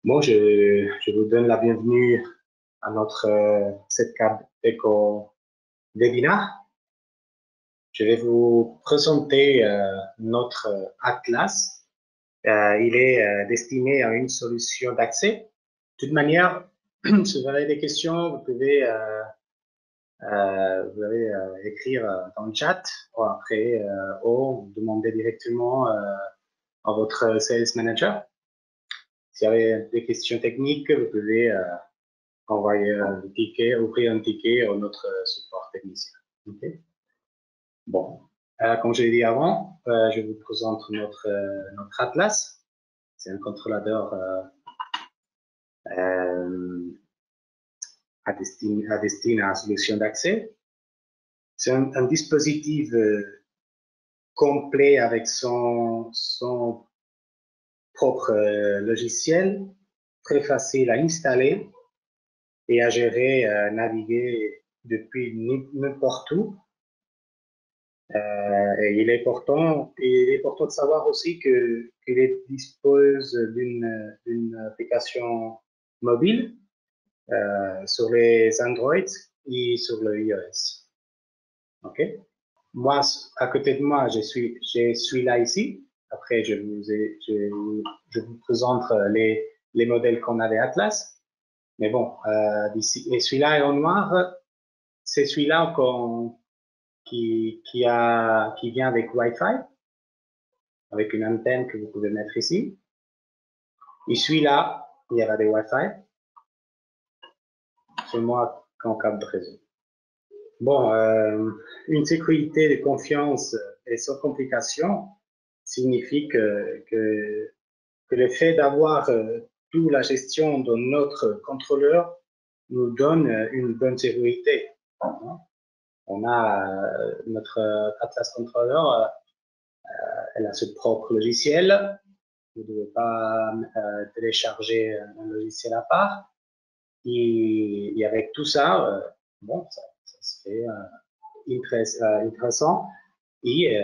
Bon, je vous donne la bienvenue à notre 7K Eco webinar. Je vais vous présenter notre atlas. Il est destiné à une solution d'accès. De toute manière, si vous avez des questions, vous pouvez écrire dans le chat ou après ou demander directement à votre sales manager. Si vous avez des questions techniques, vous pouvez envoyer un ticket, ouvrir un ticket à notre support technicien. Okay. Bon, comme je l'ai dit avant, je vous présente notre atlas. C'est un contrôleur à destination à la solution d'accès. C'est un dispositif complet avec son propre logiciel, très facile à installer et à gérer, naviguer depuis n'importe où. Et il est important de savoir aussi qu'il dispose d'une application mobile sur les Android et sur le iOS. Ok. Moi, à côté de moi, je suis là ici. Après, je vous présente les modèles qu'on avait Atlas. Mais bon, d'ici, et celui-là est en noir. C'est celui-là qui vient avec Wi-Fi, avec une antenne que vous pouvez mettre ici. Et celui-là, il y aura des Wi-Fi. C'est moi qu'en câble de réseau. Bon, une sécurité de confiance et sans complication signifie que le fait d'avoir toute la gestion de notre contrôleur nous donne une bonne sécurité. On a notre Atlas Controller, elle a ce propre logiciel. Vous ne devez pas télécharger un logiciel à part. Et avec tout ça, bon, ça se fait intéressant et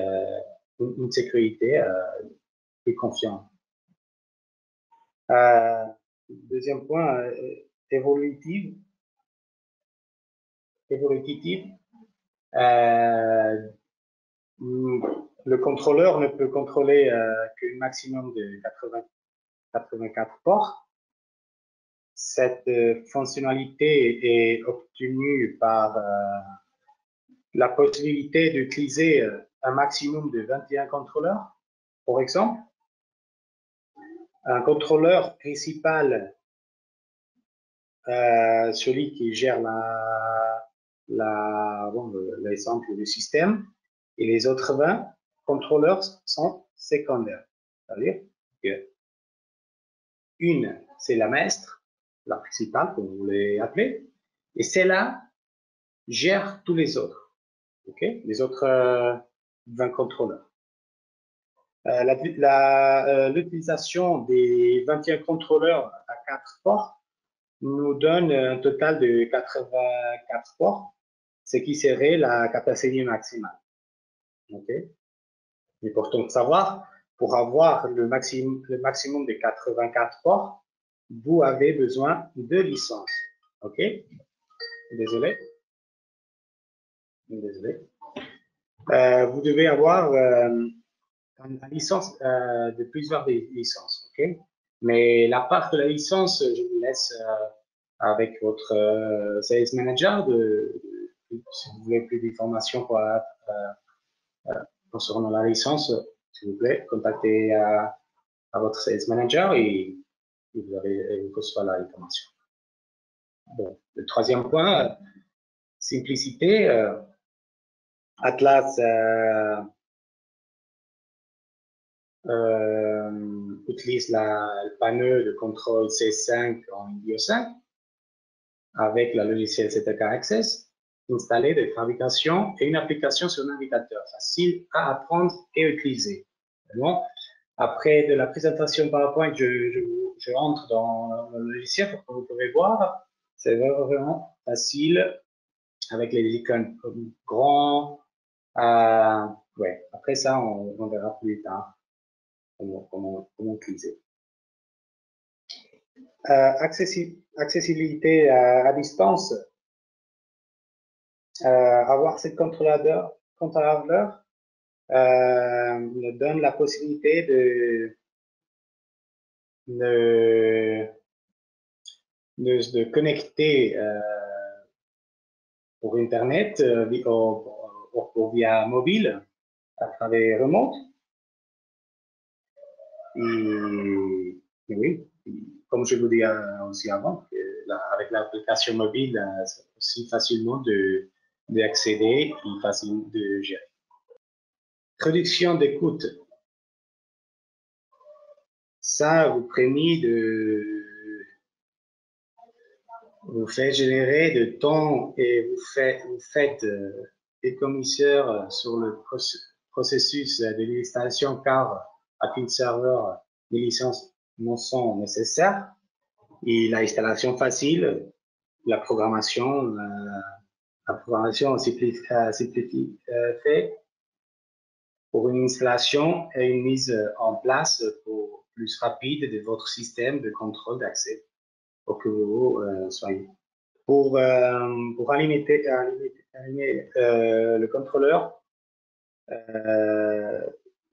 une sécurité plus confiante. Deuxième point, évolutif. Le contrôleur ne peut contrôler qu'un maximum de 84 ports. Cette fonctionnalité est obtenue par la possibilité d'utiliser un maximum de 21 contrôleurs. Par exemple, un contrôleur principal, celui qui gère l'exemple du système, et les autres 20 contrôleurs sont secondaires. C'est-à-dire que une, c'est la maître, la principale, comme vous voulez appeler, et celle-là gère tous les autres. Okay? Les autres 20 contrôleurs. L'utilisation des 21 contrôleurs à 4 ports nous donne un total de 84 ports, ce qui serait la capacité maximale. Okay? Il est important de savoir, pour avoir le maximum de 84 ports, vous avez besoin de licences. OK? Désolé. Vous devez avoir une licence de plusieurs licences. OK? Mais la part de la licence, je vous laisse avec votre sales manager. Si vous voulez plus d'informations concernant la licence, s'il vous plaît, contactez à votre sales manager et vous recevez l'information. Bon, le troisième point, simplicité. Atlas utilise le panneau de contrôle C5 en IO5 avec le logiciel CTK Access installé de fabrication et une application sur navigateur facile à apprendre et utiliser. Bon, après de la présentation PowerPoint, je rentre dans le logiciel pour que vous pouvez voir. C'est vraiment facile avec les icônes grands. Ouais. Après ça, on verra plus tard comment utiliser. Accessibilité à distance, avoir ce contrôleur nous donne la possibilité de, de connecter pour Internet ou via mobile à travers remote. Et oui, comme je vous disais aussi avant, avec l'application mobile, c'est aussi facilement d'accéder et facile de gérer. Réduction des coûts. Ça vous permet vous fait générer de temps et vous faites des commissaires sur le processus de l'installation car à qu'un serveur, les licences non sont nécessaires et l'installation facile, la programmation simplifiée fait pour une installation et une mise en place pour plus rapide de votre système de contrôle d'accès pour que vous soyez. Pour alimenter le contrôleur,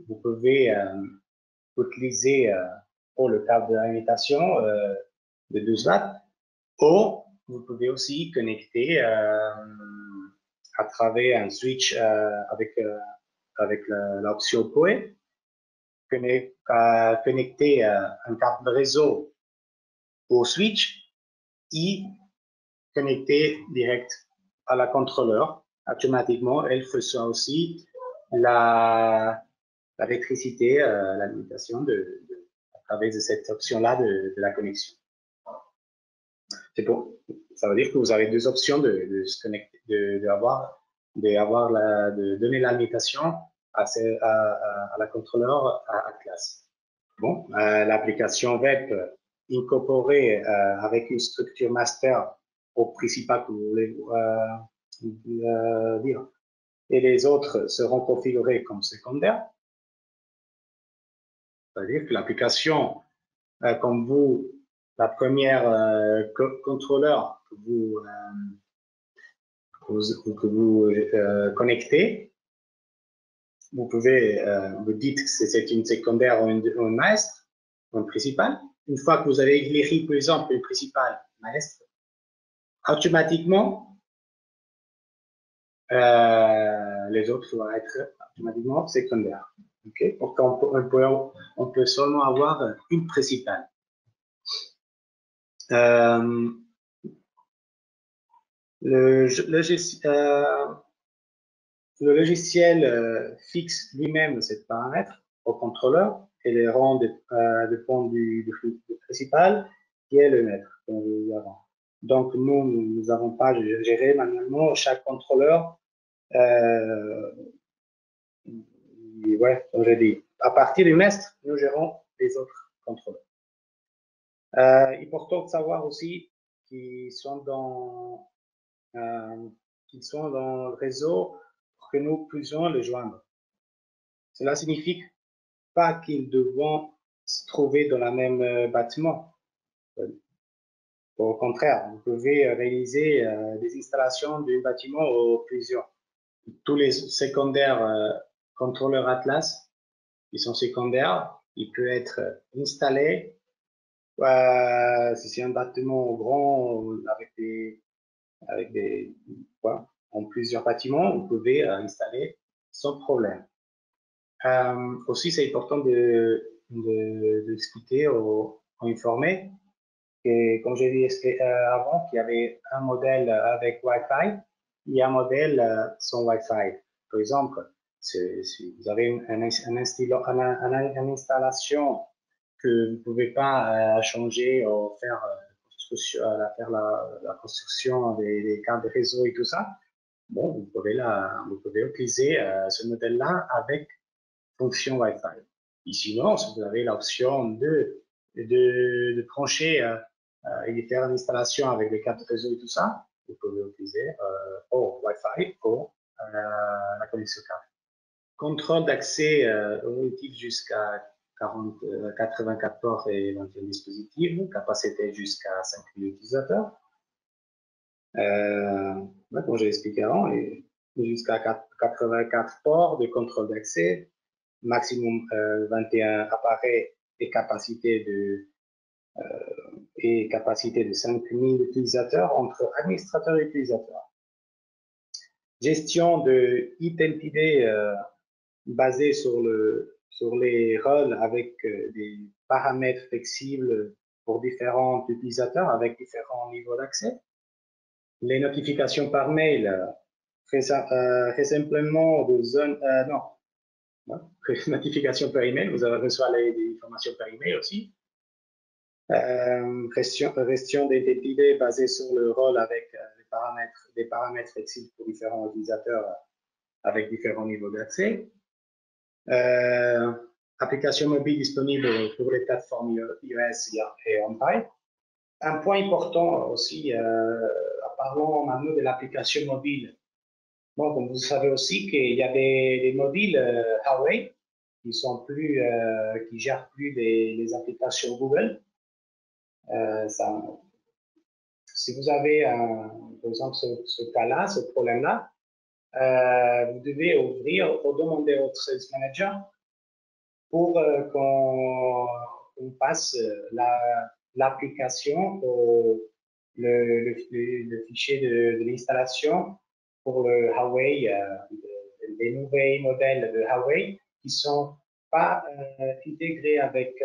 vous pouvez utiliser pour le câble d'alimentation de 12 watts ou vous pouvez aussi connecter à travers un switch avec l'option PoE, connecter un câble de réseau au switch et connecter direct à la contrôleur. Automatiquement, elle reçoit aussi l'électricité, l'alimentation à travers de cette option-là de la connexion. C'est bon. Ça veut dire que vous avez deux options de se connecter, de donner l'alimentation à la contrôleur à classe. Bon, l'application web incorporée avec une structure master au principal que vous voulez dire, et les autres seront configurés comme secondaires. C'est-à-dire que l'application, comme vous, la première contrôleur que vous connectez, vous pouvez, vous dites que c'est une secondaire ou une maestre, ou une principale. Une fois que vous avez éclairé, par exemple, une principale maestre, automatiquement, les autres vont être automatiquement secondaires. Okay? Donc, on peut seulement avoir une principale. Le logiciel fixe lui-même ces paramètres au contrôleur et les rend dépend du flux principal qui est le maître, comme je disais avant. Donc, nous n'avons pas géré manuellement chaque contrôleur. Ouais, comme j'ai dit, à partir du maître, nous gérons les autres contrôleurs. Important de savoir aussi qu'ils sont dans le réseau pour que nous puissions les joindre. Cela signifie pas qu'ils devront se trouver dans le même bâtiment. Au contraire, vous pouvez réaliser des installations d'un bâtiment ou plusieurs. Tous les secondaires contrôleurs Atlas, qui sont secondaires, ils peuvent être installés si c'est un bâtiment grand en plusieurs bâtiments, vous pouvez installer sans problème. Aussi, c'est important de discuter ou informer que, comme j'ai dit avant, qu'il y avait un modèle avec Wi-Fi et un modèle sans Wi-Fi. Par exemple, si vous avez une installation que vous ne pouvez pas changer ou faire, la construction des câbles de réseau et tout ça, bon, vous pouvez utiliser ce modèle-là avec fonction Wi-Fi. Et sinon, si vous avez l'option de brancher et de faire une installation avec des câbles de réseau et tout ça, vous pouvez utiliser au Wi-Fi ou la connexion câble. Contrôle d'accès relatif jusqu'à 84 ports et 21 dispositifs, capacité jusqu'à 5000 utilisateurs. Comme j'ai expliqué avant, jusqu'à 84 ports de contrôle d'accès, maximum 21 appareils et capacité de 5000 utilisateurs entre administrateurs et utilisateurs. Gestion de identité basée sur les rôles avec des paramètres flexibles pour différents utilisateurs avec différents niveaux d'accès. Les notifications par mail, très simplement de zone, notification par email, vous recevez des informations par email aussi. Gestion d'identité basée sur le rôle avec des paramètres flexibles pour différents utilisateurs avec différents niveaux d'accès. Application mobile disponible pour les plateformes iOS et Android. Un point important aussi, parlons maintenant de l'application mobile. Bon, comme vous savez aussi qu'il y a des mobiles Huawei qui gèrent plus les applications Google. Si vous avez, par exemple, ce cas-là, ce problème-là, vous devez ouvrir ou demander au Sales Manager pour qu'on passe l'application le fichier de l'installation pour le Huawei, les nouveaux modèles de Huawei qui ne sont pas intégrés avec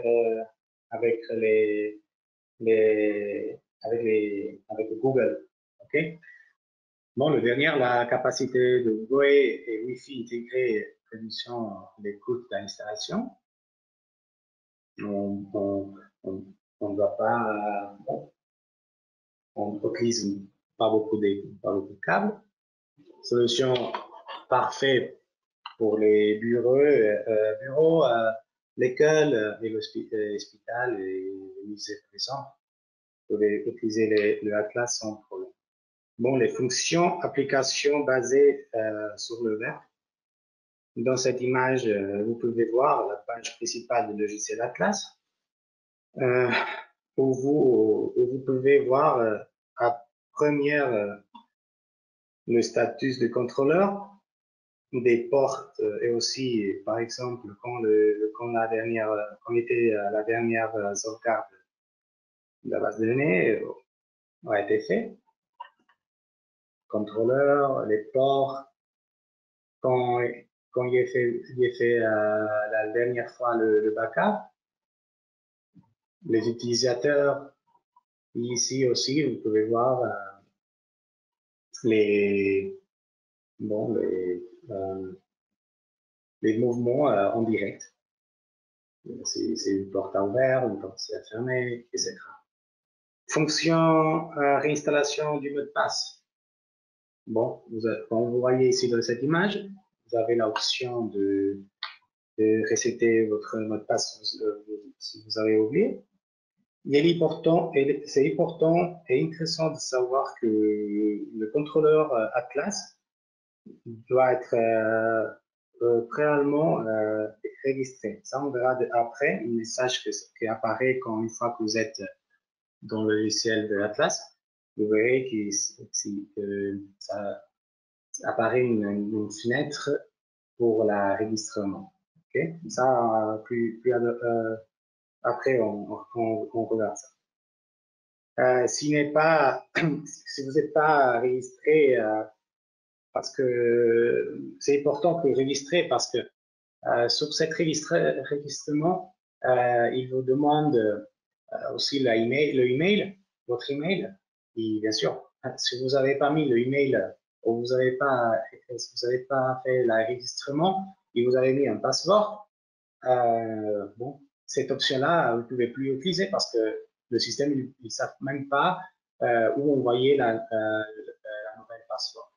Google. Okay? Bon, le dernier, la capacité de Huawei et Wi-Fi intégrés réduisant les coûts d'installation. On doit pas, on utilise pas beaucoup de câbles. Solution parfaite pour les bureaux, l'école et l'hôpital et les musées présents. Vous pouvez utiliser le Atlas sans problème. Bon, les fonctions, applications basées sur le web. Dans cette image, vous pouvez voir la page principale du logiciel Atlas, où vous pouvez voir à première le statut de contrôleur, des portes et aussi, par exemple, quand était la dernière sauvegarde de la base de données a été fait. Contrôleur, les ports, quand il fait la dernière fois le backup, les utilisateurs, ici aussi, vous pouvez voir les mouvements en direct. C'est une porte à ouvert, une porte à fermer, etc. Fonction réinstallation du mot de passe. Bon, comme vous voyez ici dans cette image, vous avez l'option de resetter votre mot de passe si vous avez oublié. C'est important et intéressant de savoir que le contrôleur Atlas doit être préalablement registré. Ça, on verra après, un message qui apparaît une fois que vous êtes dans le logiciel de Atlas. Vous verrez que ça apparaît une fenêtre pour l'enregistrement. Okay? Ça, après, on regarde ça. Si vous n'êtes pas registré, parce que c'est important que registrez, parce que sur cet enregistrement, il vous demande aussi le email, votre email. Et bien sûr, si vous n'avez pas mis le email ou vous n'avez pas fait l'enregistrement et vous avez mis un password, bon, cette option-là, vous ne pouvez plus l'utiliser parce que le système, ils ne savent même pas où envoyer la nouvelle password.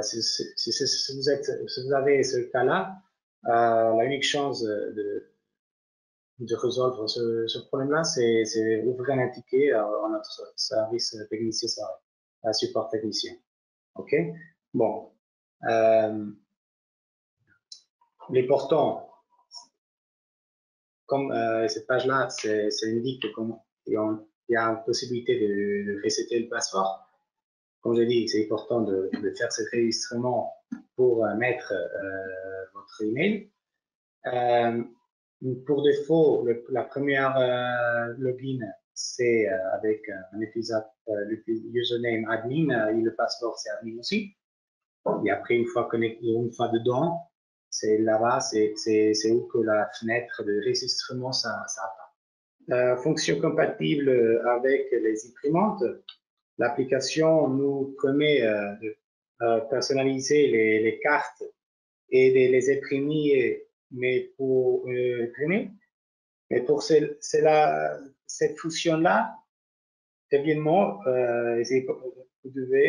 Si vous avez ce cas-là, l'unique chance de résoudre ce problème-là, c'est ouvrir un ticket à notre service technicien, support technicien. OK? Bon. L'important, comme cette page-là, ça indique qu'il y a une possibilité de resetter le passeport. Comme je dis, c'est important de faire cet enregistrement pour mettre votre email. Pour défaut, la première login, c'est avec un username admin et le password, c'est admin aussi. Et après, une fois connecté, une fois dedans, c'est là-bas, c'est où que la fenêtre de enregistrement, ça apparaît. Fonction compatible avec les imprimantes. L'application nous permet de personnaliser les cartes et de les imprimer, mais pour imprimer. Mais pour cette fonction-là, évidemment, vous devez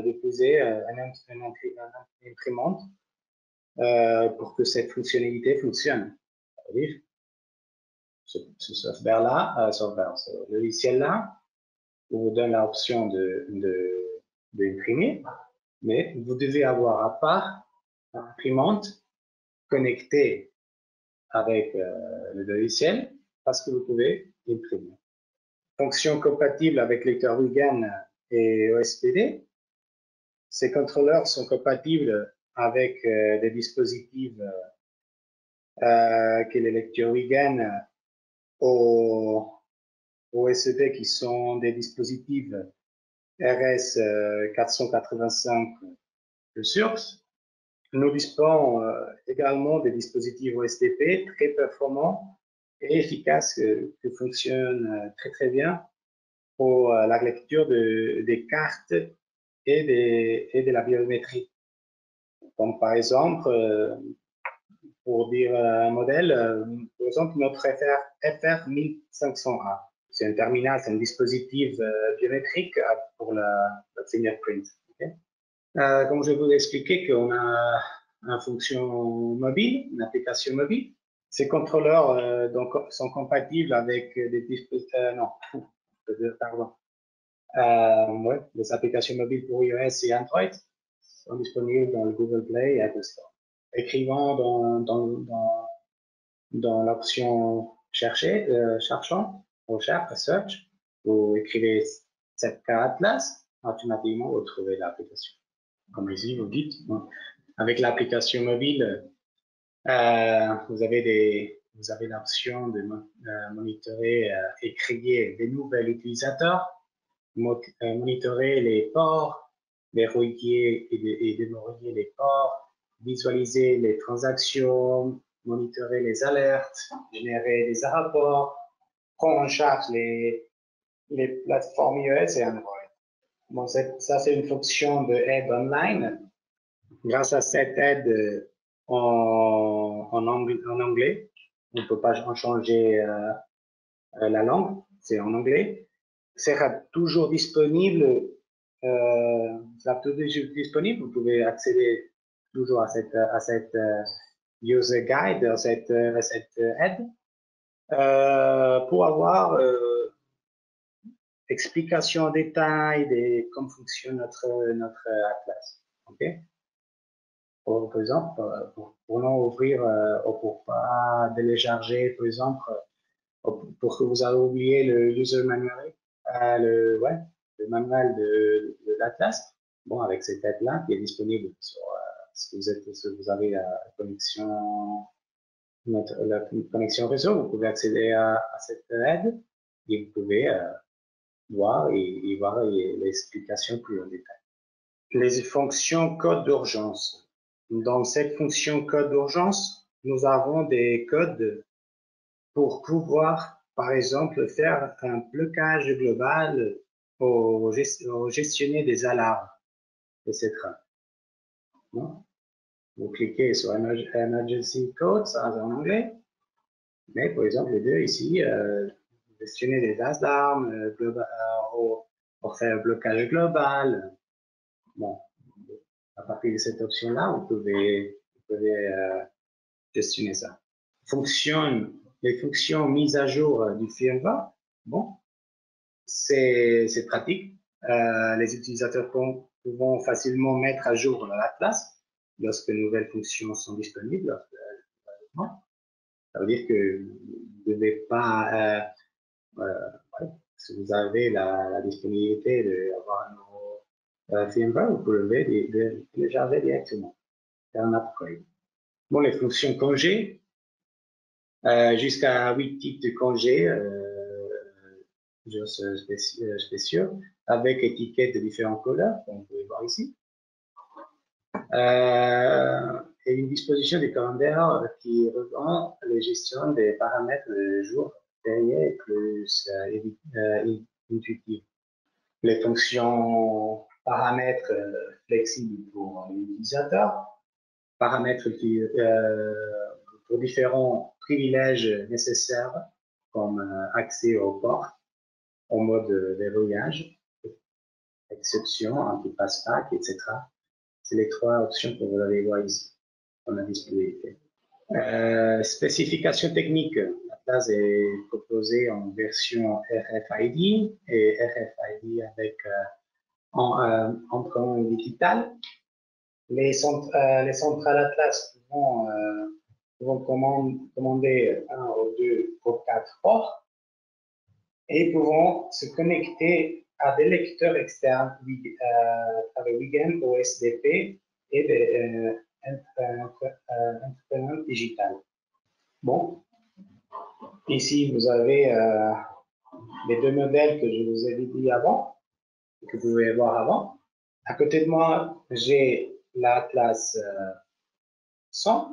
déposer une imprimante pour que cette fonctionnalité fonctionne. C'est-à-dire, ce software-là, ce logiciel-là, vous donne l'option d'imprimer, mais vous devez avoir à part une imprimante connectée avec le logiciel parce que vous pouvez imprimer. Fonction compatible avec lecteur Wigan et OSPD. Ces contrôleurs sont compatibles avec des dispositifs que les lecteurs Wigan ou OSPD qui sont des dispositifs RS 485 de source. Nous disposons également des dispositifs OSTP très performants et efficaces qui fonctionnent très bien pour la lecture des cartes et de la biométrie. Comme par exemple, pour dire un modèle, par exemple notre FR 1500A. C'est un terminal, c'est un dispositif biométrique pour la fingerprint. Okay? Comme je vous l'ai expliqué, qu'on a une fonction mobile, une application mobile. Ces contrôleurs donc, sont compatibles avec des dispositifs. Ouais, les applications mobiles pour iOS et Android sont disponibles dans le Google Play et Apple Store. Écrivant dans l'option cherchant, recherche, search, vous écrivez 7K Atlas, automatiquement vous trouvez l'application. Comme ici, vous dites, avec l'application mobile, vous avez l'option de monitorer et créer des nouveaux utilisateurs, monitorer les ports, verrouiller et déverrouiller les ports, visualiser les transactions, monitorer les alertes, générer des rapports, prendre en charge les plateformes iOS et Android. Bon, ça, c'est une fonction de aide online. Grâce à cette aide en anglais, on ne peut pas en changer la langue, c'est en anglais. Sera toujours disponible. Vous pouvez accéder toujours à cette user guide, à cette aide, pour avoir explication en détail de comment fonctionne notre Atlas. Okay? Par exemple, pour non ouvrir ou pour pas télécharger, par exemple, pour que vous avez oublié le user manual, le manuel de l'Atlas. Bon, avec cette aide-là qui est disponible sur si vous avez la connexion réseau, vous pouvez accéder à cette aide et vous pouvez voir l'explication plus en détail. Les fonctions code d'urgence. Dans cette fonction code d'urgence, nous avons des codes pour pouvoir, par exemple, faire un blocage global au gestionner des alarmes, etc. Bon. Vous cliquez sur Emergency Code, ça en anglais, mais par exemple, les deux ici, gestionner des alarmes pour faire un blocage global. Bon, à partir de cette option-là, vous pouvez gestionner ça. Les fonctions mises à jour du firmware, bon, c'est pratique. Les utilisateurs pourront facilement mettre à jour l'Atlas lorsque de nouvelles fonctions sont disponibles. Ça veut dire que ne devez pas, si vous avez la disponibilité d'avoir un nouveau firmware, vous pouvez le télécharger directement, faire un upgrade. Bon, les fonctions congé, jusqu'à 8 types de congés spéciaux, avec étiquettes de différentes couleurs, comme vous pouvez voir ici. Et une disposition du calendrier qui rend la gestion des paramètres de jour férié plus intuitive. Les fonctions paramètres flexibles pour l'utilisateur, paramètres pour différents privilèges nécessaires comme accès au port en mode verrouillage, exception, anti-pass-pack, etc. C'est les trois options que vous allez voir ici dans la disponibilité. Spécification technique. La classe est proposée en version RFID et RFID avec emprunt digital. Les centrales Atlas vont commander 1 ou 2 ou 4 ports et pourront se connecter à des lecteurs externes avec Wigen ou SDP et des interpréneurs digital. Bon, ici vous avez les deux modèles que je vous ai dit avant, que vous pouvez voir avant. À côté de moi, j'ai l'Atlas 100.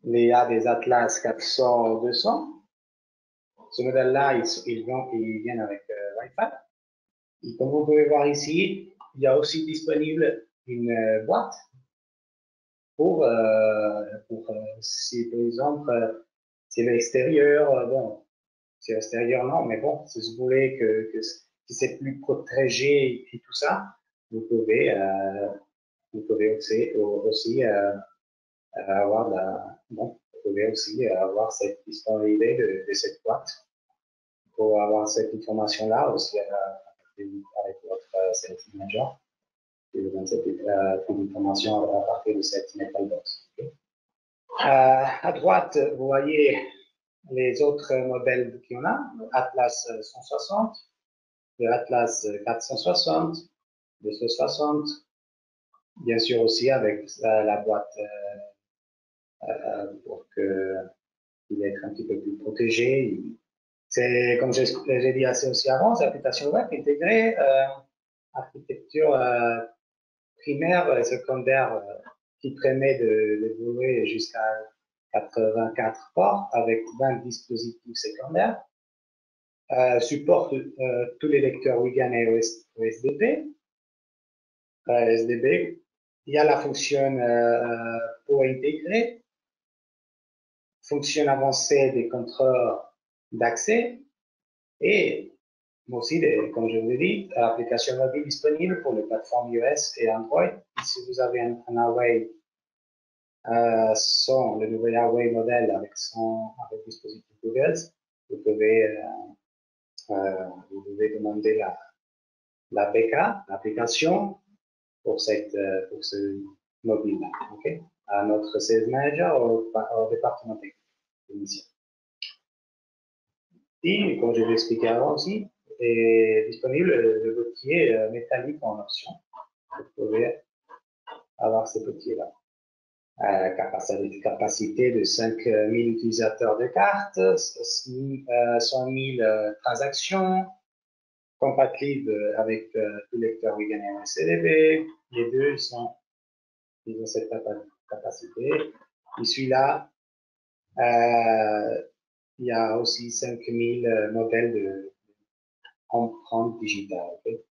Il y a des Atlas 400, 200. Ce modèle-là, ils viennent avec Wi-Fi. Et comme vous pouvez voir ici, il y a aussi disponible une boîte pour si par exemple, c'est l'extérieur, bon, c'est l'extérieur non, mais bon, si vous voulez que c'est plus protégé et tout ça, vous pouvez aussi avoir vous pouvez aussi avoir cette disponibilité de cette boîte pour avoir cette information-là aussi avec votre sales manager. Et vous donne cette information à partir de cette metal box. Okay. À droite, vous voyez les autres modèles qu'il y en a, Atlas 160, le Atlas 460, le 260, bien sûr aussi avec la boîte pour qu'il être un petit peu plus protégé. C'est, comme j'ai dit aussi avant, c'est l'application web intégrée, architecture primaire et secondaire qui permet de développer jusqu'à 84 ports avec 20 dispositifs secondaires. Supporte tous les lecteurs Wigan et OSDP. SDB. Il y a la fonction pour intégrer, fonction avancée des contrôleurs d'accès et aussi, comme je vous l'ai dit, l'application mobile disponible pour les plateformes iOS et Android. Si vous avez un Huawei le nouveau Huawei modèle avec dispositif Google, vous devez demander la BK, l'application, pour ce mobile-là, okay, à notre sales manager au département technique. Et comme je l'ai expliqué avant aussi, est disponible le boîtier métallique en option. Vous pouvez avoir ce boîtier-là. Capacité de 5000 utilisateurs de cartes, 100 000 transactions, compatible avec tout lecteur Wigan et CDB. Les deux ils ont cette capacité. Et celui-là, il y a aussi 5000 modèles d'empreintes digitales. Okay.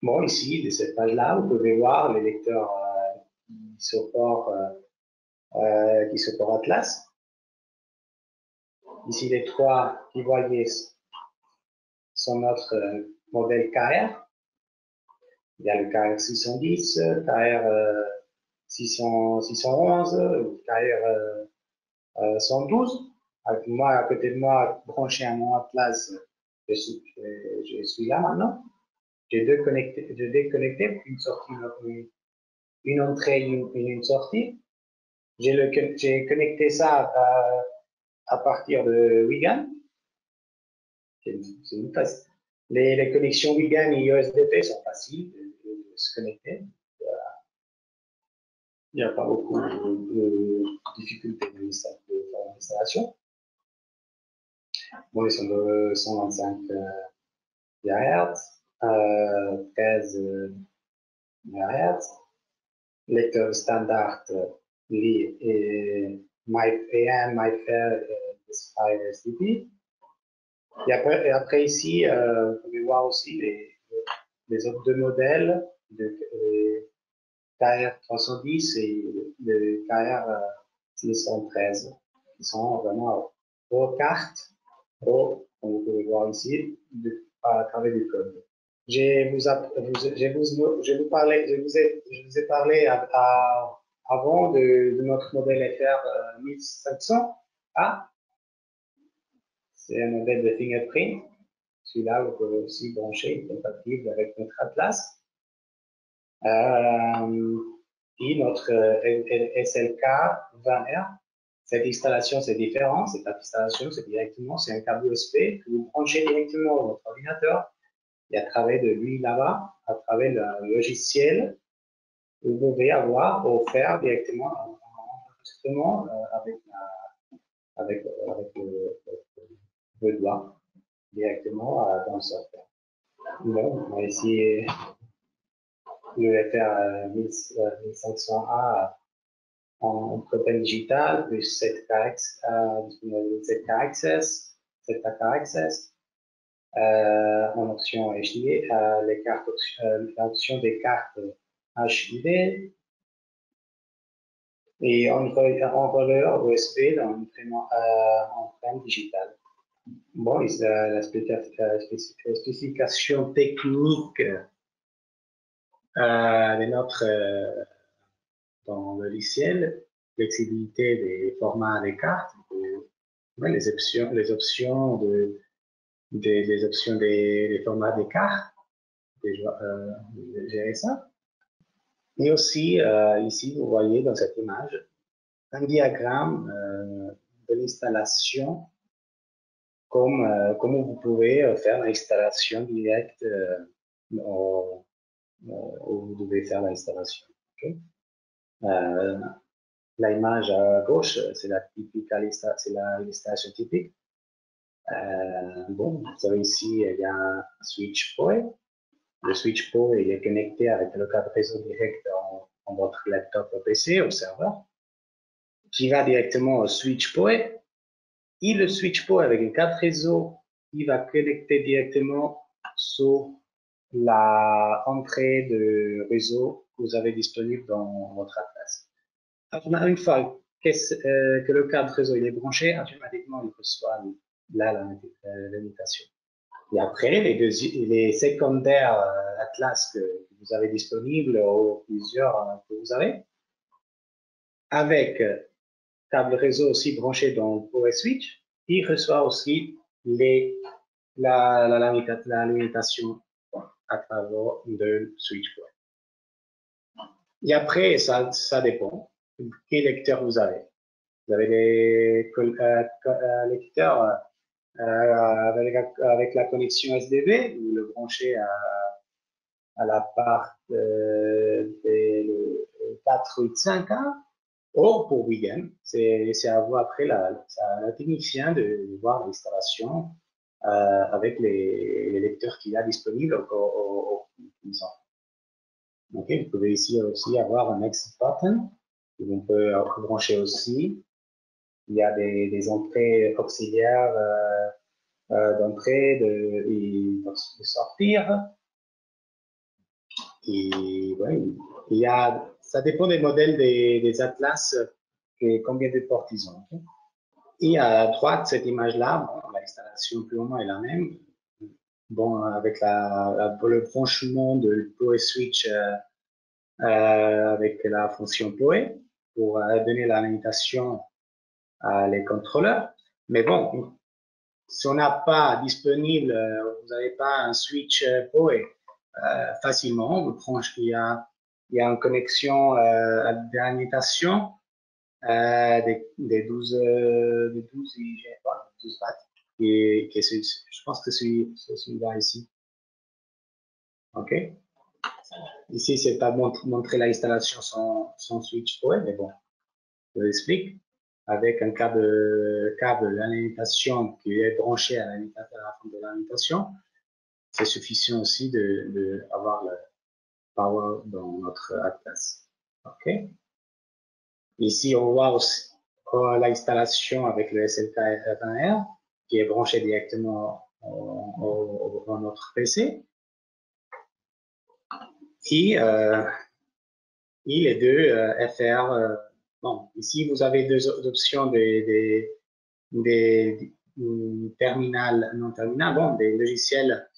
Bon, ici, de cette page-là, vous pouvez voir les lecteurs qui supportent Atlas. Ici, les trois que vous voyez sont notre modèle KR. Il y a le KR 610, KR 611, KR 112. Avec moi, à côté de moi, branché à mon Atlas, je suis là maintenant. J'ai déconnecté une sortie, une entrée et une sortie. J'ai connecté ça à partir de Wigan. C'est une phase. Les connexions Wigan et USDP sont faciles de se connecter. Il n'y a pas beaucoup de difficultés de l'installation. Bon, ils sont de 125 MHz, 13 MHz, lecteur standard LI et MyFAN, MyFair, SDP. Et après ici, vous pouvez voir aussi les autres deux modèles de KR 310 et le KR 613 qui sont vraiment aux cartes, comme vous pouvez voir ici, à travers du code. Je vous ai parlé avant de notre modèle FR 1500A. C'est un modèle de fingerprint. Celui-là, vous pouvez aussi brancher, compatible avec notre Atlas. Et notre SLK 20R. Cette installation, c'est différent. Cette installation, c'est un câble USB que vous branchez directement à votre ordinateur. Et à travers de lui là-bas, à travers le logiciel, vous pouvez avoir offert directement un enregistrement avec le doigt directement dans le software. Bon, on va essayer le FR 1500A en token digital, plus 7K Access, 7K Access, en option HDD, l'option des cartes HDD, et enrolleur USB dans empreinte digitale. Bon, la spécification technique de notre dans le logiciel, flexibilité des formats des cartes, les options des formats des cartes, de gérer ça. Et aussi, ici, vous voyez dans cette image, un diagramme de l'installation, comme vous pouvez faire l'installation directe où vous devez faire l'installation. Okay? L'image à gauche, c'est l'installation typique. Bon, vous savez ici, il y a un switch PoE. Le switch PoE est connecté avec le câble réseau direct dans votre laptop ou PC, au serveur, qui va directement au switch PoE. Et le switch PoE avec un câble réseau, il va connecter directement sur l'entrée de réseau que vous avez disponible dans votre Atlas. Une fois que le câble réseau il est branché, automatiquement il reçoit l'invitation. Et après, les secondaires Atlas que vous avez disponibles, ou plusieurs que vous avez, avec câble réseau aussi branché dans le PoE Switch, il reçoit aussi l'alimentation à travers le switch PoE. Et après, ça dépend quel lecteur vous avez. Vous avez des lecteurs avec la connexion SDV, vous le branchez à la part des 485A, ou pour Wigan, c'est à vous après la technicien de voir l'installation avec les lecteurs qu'il y a disponibles au okay, vous pouvez ici aussi avoir un exit button que vous pouvez brancher aussi. Il y a des entrées auxiliaires d'entrée et de sortir. Et ouais, ça dépend des modèles des Atlas et combien de ports ils ont. Okay? Et à droite, cette image-là, bon, l'installation plus ou moins est la même. Bon, avec le branchement de PoE Switch avec la fonction PoE pour donner la limitation à les contrôleurs. Mais bon, si on n'a pas disponible, vous n'avez pas un switch PoE facilement, il y a une connexion de limitation des 12 watts. Je pense que c'est celui-là ici. OK. Ici, c'est pas montrer l'installation sans switch point, mais bon, je vous explique. Avec un câble d'alimentation qui est branché à la fin de l'alimentation, c'est suffisant aussi de avoir le power dans notre Atlas. OK. Ici, on voit aussi l'installation avec le SLK F1R qui est branché directement dans notre PC. Et les deux FR. Bon, ici, vous avez deux options des terminales, non terminales, bon, des logiciels,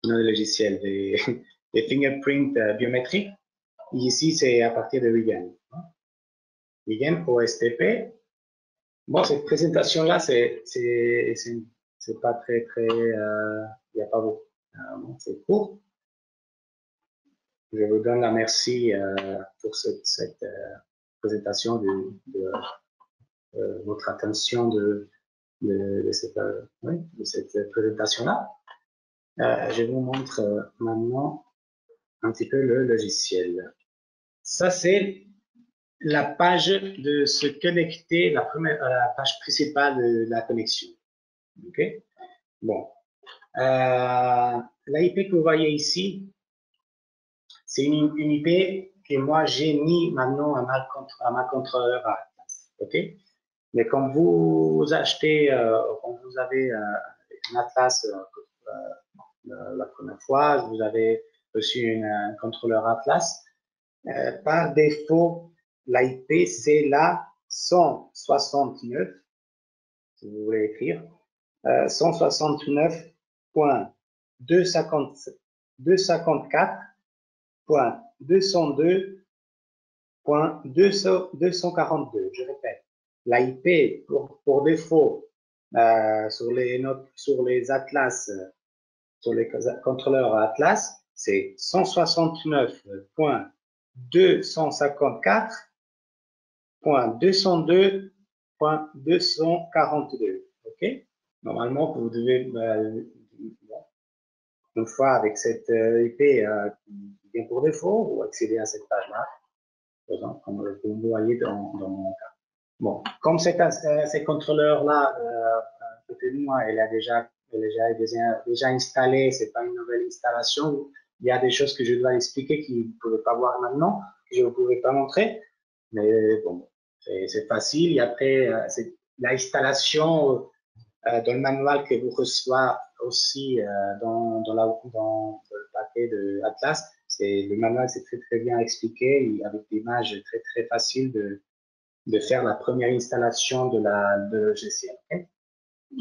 non des logiciels, des fingerprints biométriques. Et ici, c'est à partir de Wigan. Wigan OSTP. Bon, cette présentation-là, c'est pas très, il n'y a pas beaucoup. Bon, c'est court. Je vous donne la merci pour cette présentation de votre attention de cette présentation-là. Je vous montre maintenant un petit peu le logiciel. Ça, c'est la page de se connecter, la page principale de la connexion. OK? Bon. L'IP que vous voyez ici, c'est une IP que moi j'ai mis maintenant à ma contrôleur Atlas. OK? Mais quand vous achetez, quand vous avez un Atlas la première fois, vous avez reçu un contrôleur Atlas, par défaut, l'IP c'est la 169, si vous voulez écrire, 169.254.202.242. Je répète, l'IP pour défaut sur les Atlas, sur les contrôleurs Atlas, c'est 169.264.202.242. OK? Normalement, vous devez, une fois avec cette IP qui vient pour défaut, vous accédez à cette page-là, comme vous voyez dans mon cas. Bon, comme ces contrôleurs-là, côté de moi, elle est déjà installé, c'est pas une nouvelle installation. Il y a des choses que je dois expliquer que vous ne pouvez pas voir maintenant, que je ne pouvais pas montrer. Mais bon, c'est facile. Et après, c'est l'installation dans le manuel que vous recevez aussi dans le paquet de Atlas. Le manuel, c'est très, très bien expliqué et avec des images très, très faciles de faire la première installation de logiciel. Okay?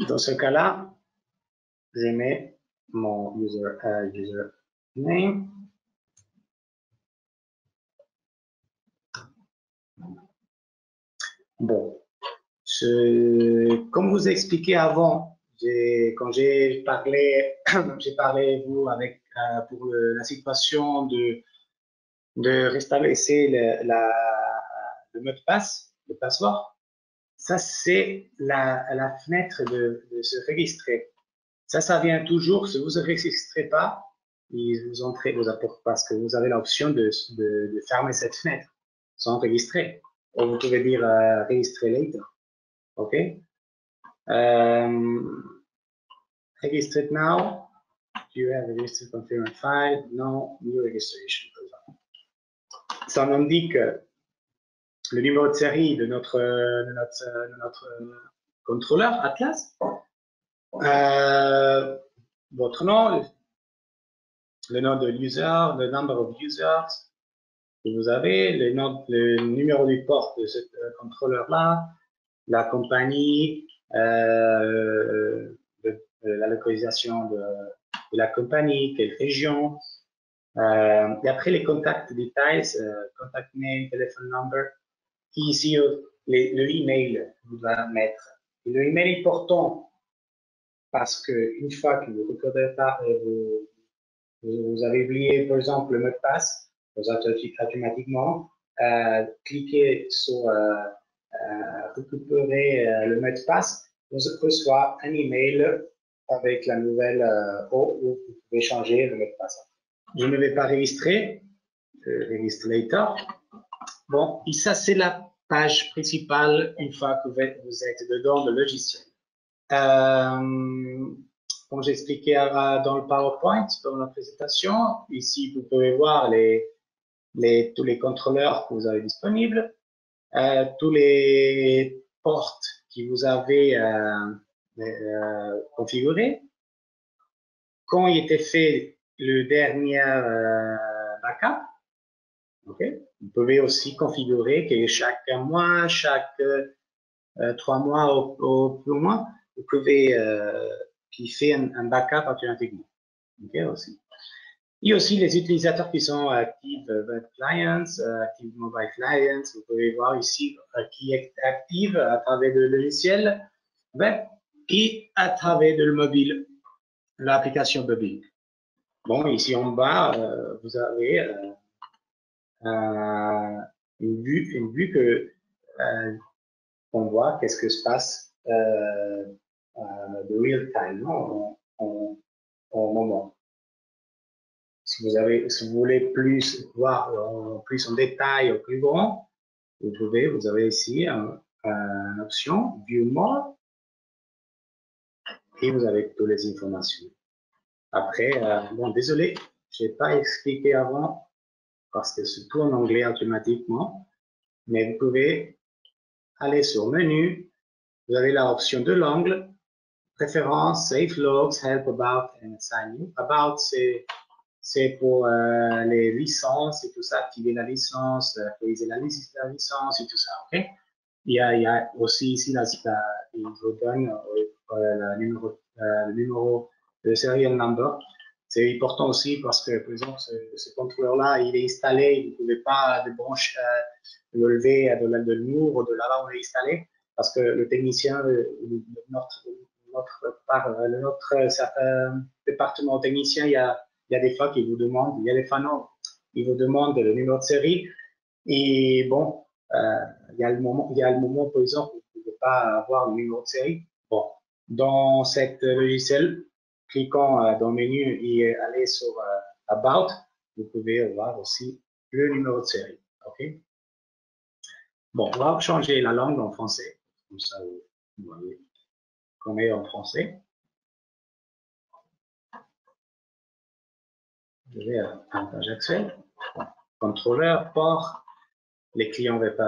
Dans ce cas-là, je mets mon username. Bon, comme vous expliqué avant, quand j'ai parlé vous avec pour la situation de rétablir le mot de passe, le password. Ça c'est la fenêtre de se registrer. Ça vient toujours. Si vous ne registrez pas, vous entrez parce que vous avez l'option de fermer cette fenêtre sans enregistrer. Ou vous pouvez dire register later. OK? Register now. Do you have a registered confirmed file? No, new registration. Ça m'indique le numéro de série de notre contrôleur Atlas. Votre nom, le nom de l'user, le number of users que vous avez, le numéro du port de ce contrôleur-là, la compagnie, la localisation de la compagnie, quelle région, et après les contacts détails, contact name, telephone number, ici le email que vous devez mettre. Et le email est important parce que une fois que vous recordez pas, vous avez oublié par exemple le mot de passe, vous automatiquement cliquez sur récupérer le mot de passe, vous reçoit un email avec la nouvelle où vous pouvez changer le mot de passe. Je ne vais pas enregistrer, register later. Bon, et ça, c'est la page principale une fois que vous êtes dedans le logiciel. Comme j'expliquais dans le PowerPoint, dans la présentation, ici, vous pouvez voir tous les contrôleurs que vous avez disponibles, tous les portes que vous avez configurées. Quand il était fait le dernier backup, okay, vous pouvez aussi configurer que chaque mois, chaque 3 mois au plus loin, vous pouvez qui fait un backup automatiquement. Okay, aussi. Et aussi les utilisateurs qui sont Active Web Clients, Active Mobile Clients, vous pouvez voir ici qui est active à travers le logiciel web et à travers le mobile, l'application mobile. Bon, ici en bas, vous avez une vue que on voit qu'est-ce que se passe de real time en moment. Si vous voulez plus voir plus en détail, au plus grand, vous avez ici une option View More et vous avez toutes les informations. Après, bon, désolé, je n'ai pas expliqué avant parce que c'est tout en anglais automatiquement, mais vous pouvez aller sur Menu, vous avez l'option de l'angle, Préférences, Save Logs, Help About and Assign You. About, c'est pour les licences et tout ça, activer la licence, actualiser la licence et tout ça, ok? Il y a aussi ici, il vous donne le numéro de serial number. C'est important aussi parce que, par exemple, ce contrôleur-là, il est installé, vous ne pouvez pas débrancher, le lever de le mur ou de là où il est installé parce que le technicien, notre département technicien, il y a des fois qui vous demandent, il y a des fanons, ils vous demandent le numéro de série. Et bon, il y a le moment, par exemple, où vous ne pouvez pas avoir le numéro de série. Bon, dans cette logiciel, cliquant dans le menu et aller sur About, vous pouvez avoir aussi le numéro de série. OK? Bon, on va changer la langue en français. Comme ça, vous voyez qu'on est en français. Je vais à la page actuelle. Contrôleur, port, les clients web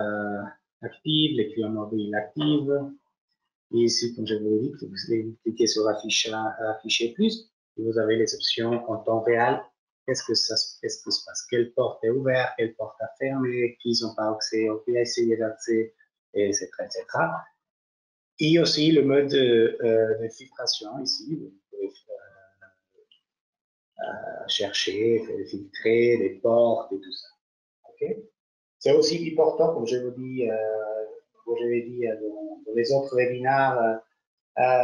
actifs, les clients mobiles actifs. Et ici, comme je vous l'ai dit, vous cliquez sur afficher plus et vous avez les options en temps réel. Qu'est-ce que se passe? Quelle porte est ouverte? Quelle porte est fermée? Qui n'ont pas accès? On peut essayer d'accès, etc., etc. Et aussi le mode de filtration ici. Vous pouvez chercher, filtrer les portes et tout ça. Okay? C'est aussi important, comme je vous dis, comme je l'ai dit dans les autres webinaires,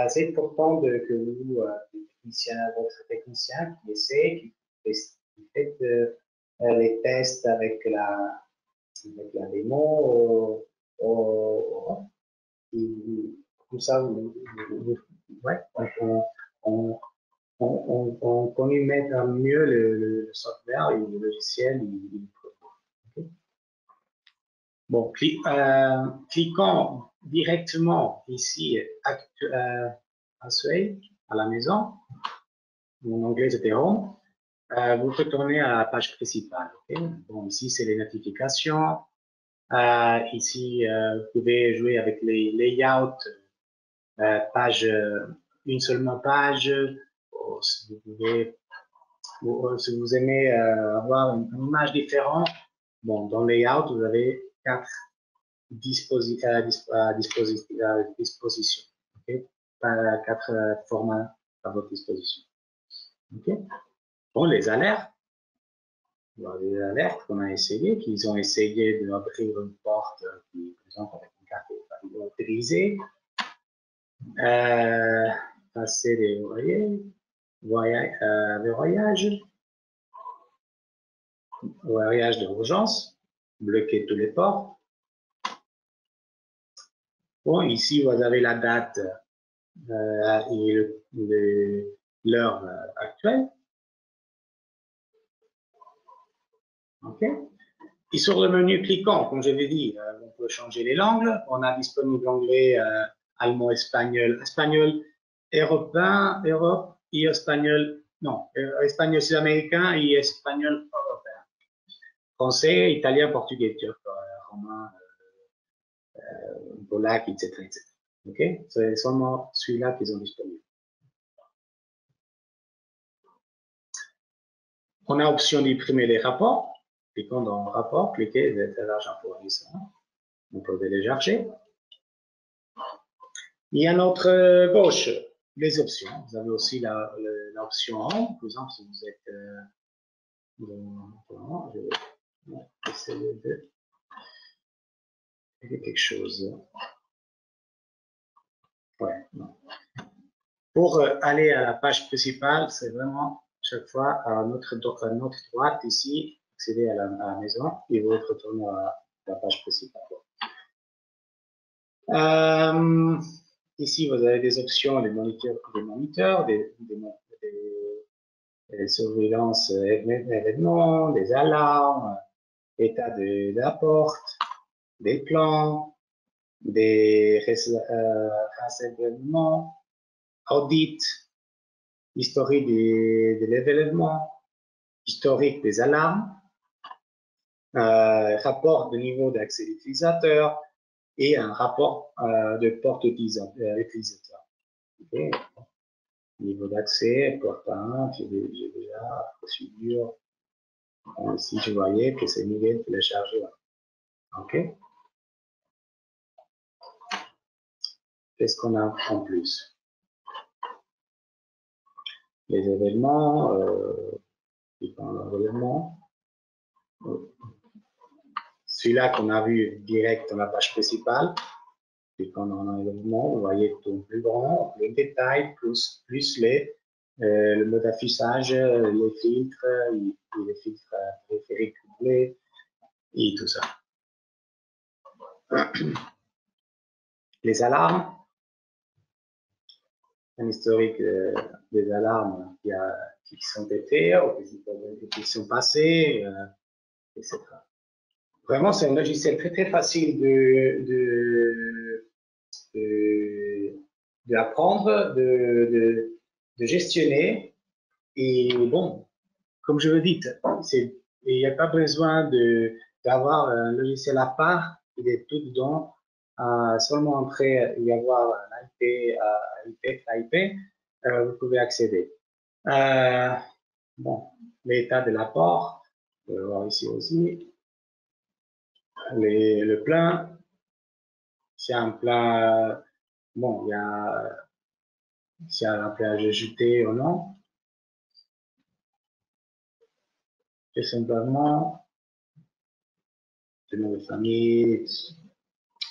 c'est important que vous, votre technicien qui essaie, qui fait les tests avec la démo, tout ça, ouais, on connaît mieux le software et le logiciel. Okay. Bon, cliquons directement ici à la maison. En anglais, c'était Home. Vous retournez à la page principale. Okay? Bon, ici, c'est les notifications. Ici, vous pouvez jouer avec les layouts, page, une seulement page. Si vous aimez avoir une image différente, bon, dans layout, vous avez 4 dispositions, okay? 4 formats à votre disposition. Okay? Bon, les alertes. Les alertes qu'on a essayé, qu'ils ont essayé d'ouvrir une porte qui, par exemple, avec une carte autorisée, passer des verrouillage d'urgence, bloquer tous les ports. Bon, ici, vous avez la date et l'heure actuelle. OK. Et sur le menu cliquant, comme je l'ai dit, on peut changer les langues. On a disponible anglais, allemand, espagnol, espagnol européen, Europe et espagnol, non, espagnol sud-américain et espagnol européen. Français, italien, portugais, turc, romain, polac, etc., etc. OK? C'est seulement celui-là qu'ils ont disponible. On a option d'imprimer les rapports. Cliquons dans rapport, cliquez, télécharge un fournisseur. On peut télécharger. Et à notre gauche, les options. Vous avez aussi l'option en. Par exemple, si vous êtes je vais essayer de faire quelque chose. Ouais, non. Pour aller à la page principale, c'est vraiment chaque fois à notre droite ici, accéder à la maison et vous retournez à la page principale. Ici, vous avez des options, des moniteurs, des surveillances événements, des alarmes, état de la porte, des plans, des renseignements, audit, historique de l'événement, historique des alarmes, rapport de niveau d'accès utilisateur et un rapport de porte utilisateur. Okay. Niveau d'accès, porte 1, j'ai déjà, procédure. Ici, je voyais que c'est niveau téléchargé. OK. Qu'est-ce qu'on a en plus? Les événements, celui-là qu'on a vu direct dans la page principale, cliquons dans l'événement, vous voyez tout plus grand, les détails, plus le mode d'affichage, les filtres, et les filtres périphériques couplés, et tout ça. Les alarmes, un historique des alarmes qui sont été ou qui sont passées, etc. Vraiment, c'est un logiciel très très facile d'apprendre, de gestionner. Et bon, comme je le dis, il n'y a pas besoin d'avoir un logiciel à part. Il est tout dedans. Seulement entrer y avoir l'IP, vous pouvez accéder. Bon, l'état de l'apport, on va voir ici aussi. Le plein, c'est un plein, bon, il y a, s'il y a un plein ajouté ou non. C'est simplement le nom de famille,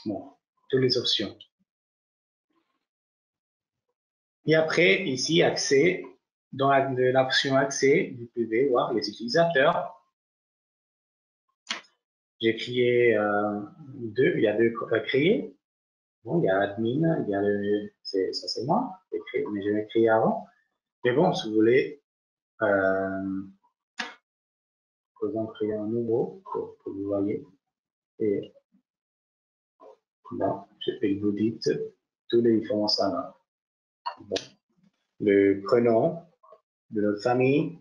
bon, toutes les options. Et après, ici, accès, dans l'option accès, vous pouvez voir les utilisateurs. J'ai créé il y a deux créés. Bon, il y a admin, il y a ça c'est moi, mais je l'ai créé avant. Mais bon, si vous voulez, faisons créer un nouveau pour que vous voyez. Et bon, vous dites tous les différents salons. Bon. Le prénom de notre famille,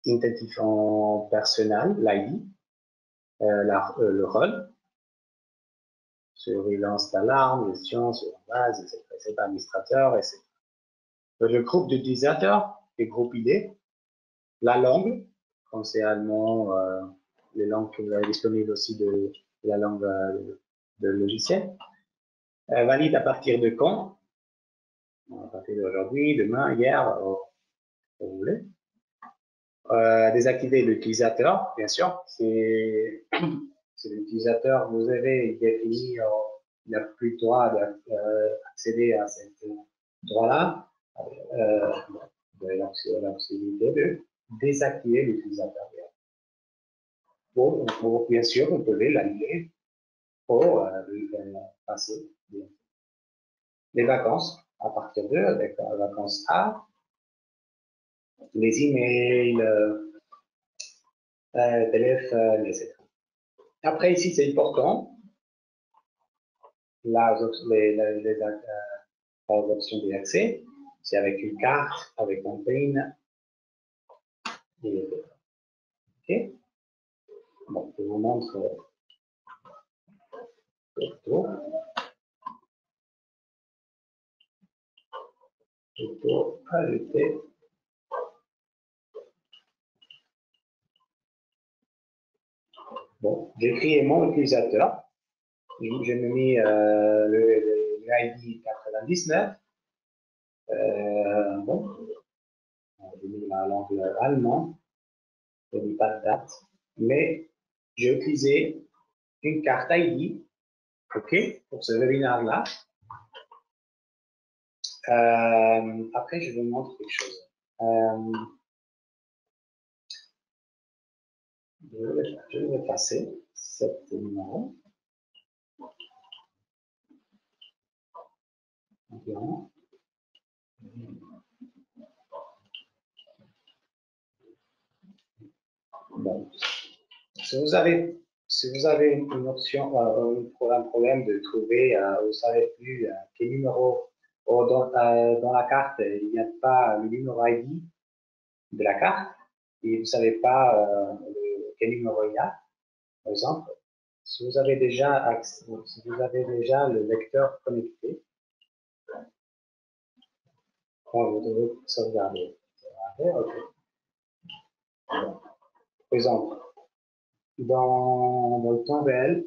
identifiant personnel, l'ID, le rôle, surveillance d'alarme, gestion, sur base, etc., administrateur, etc. Le groupe d'utilisateurs, les groupes ID, la langue, français, allemand, les langues que vous avez disponibles aussi de la langue de logiciel. Valide à partir de quand? À partir d'aujourd'hui, demain, hier, comme vous voulez. Désactiver l'utilisateur, bien sûr. C'est l'utilisateur, vous avez défini, il n'a plus le droit d'accéder à ce droit-là. Vous avez la possibilité de désactiver l'utilisateur. Bon, bien sûr, vous pouvez l'annuler pour passer Les vacances, à partir de, avec les vacances A, les emails, téléphone, etc. Après, ici, c'est important, les options d'accès, c'est avec une carte, avec un PIN, etc. OK? Bon, je vous montre photo. Photo, ajouter. Bon, j'ai créé mon utilisateur. J'ai mis le ID 99. Bon, j'ai mis la langue allemande. Je n'ai pas de date. Mais j'ai utilisé une carte ID, OK, pour ce webinaire-là. Après, je vous montre quelque chose. Je vais passer cette numéro. Environ. Bon. Si vous avez une option, un problème de trouver, vous ne savez plus quel numéro, dans la carte, il n'y a pas le numéro ID de la carte, et vous ne savez pas quel numéro il y a, par exemple, si vous avez déjà le lecteur connecté, vous devez sauvegarder. OK. Bon. Par exemple, dans le temps réel,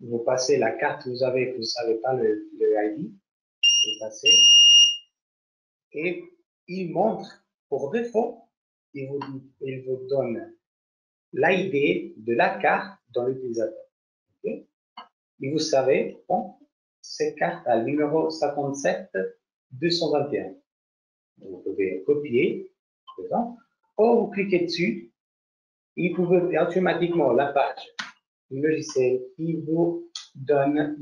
vous passez la carte que vous avez, que vous ne savez pas le ID, vous passez, et il montre, pour défaut, il vous donne l'ID de la carte dans l'utilisateur. Okay? Et vous savez, bon, cette carte a le numéro 57 221. Vous pouvez copier, par exemple, ou vous cliquez dessus, et vous pouvez automatiquement la page du logiciel qui vous donne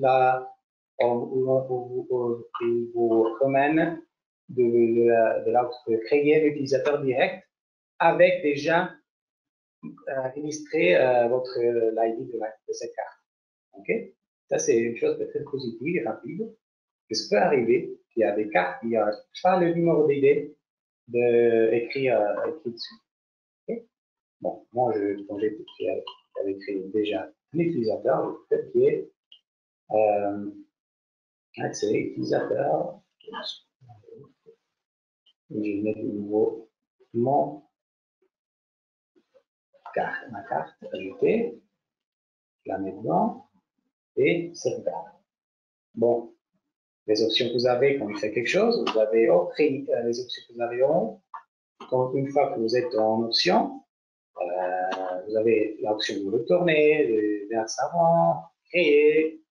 il vous ramène de créer l'utilisateur direct avec déjà illustré l'ID de cette carte. OK? Ça, c'est une chose de très positive et rapide. Ce qui peut arriver, qu'il y a des cartes qui n'ont pas le numéro d'ID écrit dessus. Okay? Bon, moi, quand j'avais créé déjà l'utilisateur, peut-être qu'il est accès utilisateur. Je mets de nouveau ma carte, ajouter, je la mets dedans et sauvegarde. Bon, les options que vous avez quand vous faites quelque chose, vous avez les options que vous avez en haut. Donc, une fois que vous êtes en option, vous avez l'option de retourner, de vers savant, créer,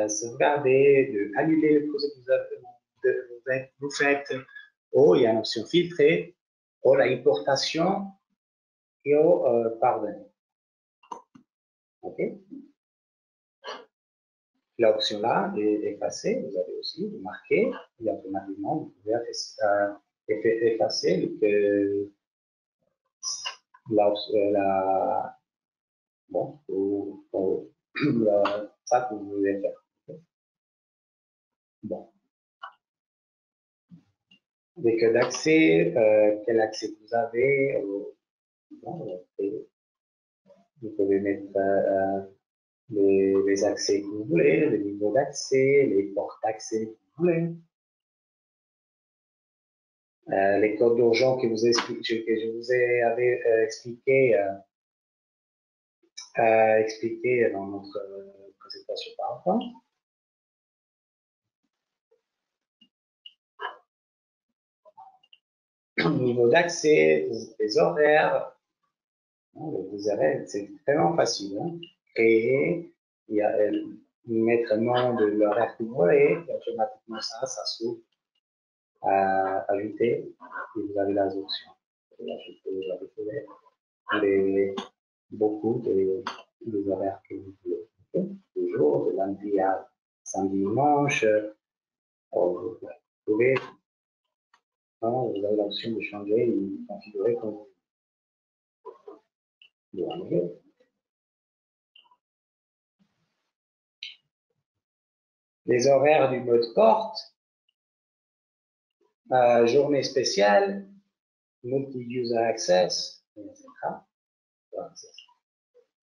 sauvegarder, de annuler le projet que vous faites. Oh, il y a une option filtrée, ou la importation et pardonner. OK? L'option là est effacée, vous avez aussi marqué, et automatiquement vous pouvez effacer ça que vous voulez faire. Bon. Dès que d'accès, quel accès vous avez, bon, vous pouvez mettre les accès que vous voulez, les niveaux d'accès, les portes d'accès que vous voulez. Les codes d'urgence que je vous ai expliqué dans notre présentation PowerPoint. Au niveau d'accès, des horaires, les horaires, c'est vraiment facile. Hein. Créer, mettre le nom de l'horaire que vous voulez, et automatiquement ça s'ouvre. Ajouter, et vous avez les options. Beaucoup des horaires que vous voulez. Okay? Toujours de lundi à samedi, dimanche. Vous pouvez, vous avez l'option de changer et de configurer comme vous voulez. Les horaires du mode porte, journée spéciale, multi-user access, etc.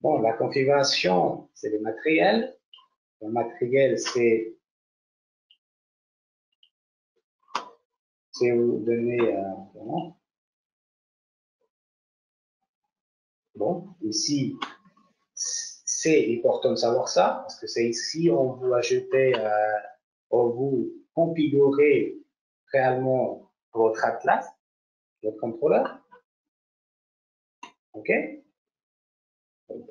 Bon, la configuration, c'est le matériel. Le matériel, c'est vous donner bon, ici, c'est important de savoir ça, parce que c'est ici on vous ajoutez, on vous configurez réellement votre Atlas, votre contrôleur. OK?